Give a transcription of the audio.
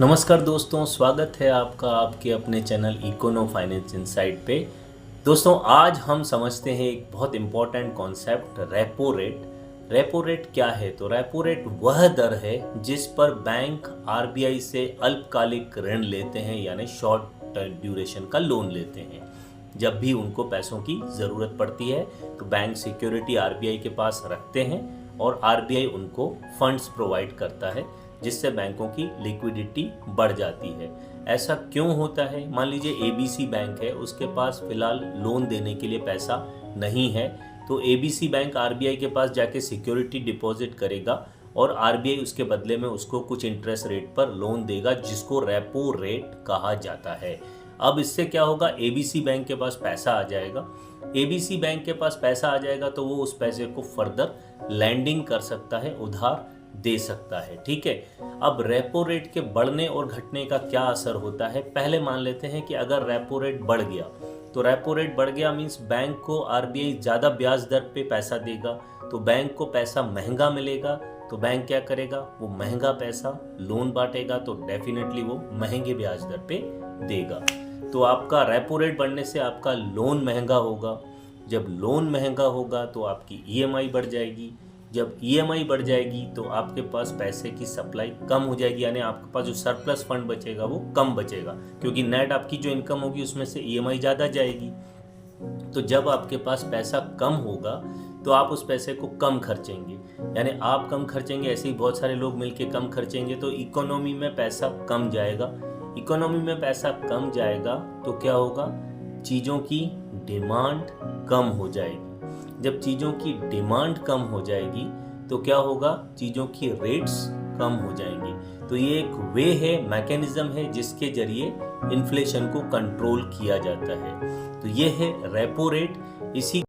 नमस्कार दोस्तों, स्वागत है आपका आपके अपने चैनल इकोनो फाइनेंस इनसाइट पे। दोस्तों, आज हम समझते हैं एक बहुत important concept, repo rate. Repo rate क्या है? तो रेपो रेट वह दर है जिस पर बैंक आरबीआई से अल्पकालिक ऋण लेते हैं, यानी शॉर्ट ड्यूरेशन का लोन लेते हैं। जब भी उनको पैसों की ज़रूरत पड़ती है तो बैंक सिक्योरिटी आरबीआई के पास रखते हैं और आरबीआई उनको फंड्स प्रोवाइड करता है, जिससे बैंकों की लिक्विडिटी बढ़ जाती है। ऐसा क्यों होता है? मान लीजिए एबीसी बैंक है, उसके पास फिलहाल लोन देने के लिए पैसा नहीं है, तो एबीसी बैंक आरबीआई के पास जाके सिक्योरिटी डिपॉजिट करेगा और आरबीआई उसके बदले में उसको कुछ इंटरेस्ट रेट पर लोन देगा, जिसको रेपो रेट कहा जाता है। अब इससे क्या होगा? एबीसी बैंक के पास पैसा आ जाएगा। एबीसी बैंक के पास पैसा आ जाएगा तो वो उस पैसे को फर्दर लैंडिंग कर सकता है, उधार दे सकता है। ठीक है। अब रेपो रेट के बढ़ने और घटने का क्या असर होता है? पहले मान लेते हैं कि अगर रेपो रेट बढ़ गया, तो रेपो रेट बढ़ गया मीन्स बैंक को आरबीआई ज़्यादा ब्याज दर पे पैसा देगा, तो बैंक को पैसा महंगा मिलेगा। तो बैंक क्या करेगा? वो महंगा पैसा लोन बांटेगा, तो डेफिनेटली वो महंगे ब्याज दर पे देगा। तो आपका रेपो रेट बढ़ने से आपका लोन महंगा होगा। जब लोन महंगा होगा तो आपकी ईएमआई बढ़ जाएगी। जब ईएमआई बढ़ जाएगी तो आपके पास पैसे की सप्लाई कम हो जाएगी, यानी आपके पास जो सरप्लस फंड बचेगा वो कम बचेगा, क्योंकि नेट आपकी जो इनकम होगी उसमें से ईएमआई ज़्यादा जाएगी। तो जब आपके पास पैसा कम होगा तो आप उस पैसे को कम खर्चेंगे, यानी आप कम खर्चेंगे, ऐसे ही बहुत सारे लोग मिलके कम खर्चेंगे, तो इकोनॉमी में पैसा कम जाएगा। इकोनॉमी में पैसा कम जाएगा तो क्या होगा? चीज़ों की डिमांड कम हो जाएगी। जब चीज़ों की डिमांड कम हो जाएगी तो क्या होगा? चीज़ों की रेट्स कम हो जाएंगे। तो ये एक वे है, मैकेनिज्म है, जिसके जरिए इन्फ्लेशन को कंट्रोल किया जाता है। तो ये है रेपो रेट। इसी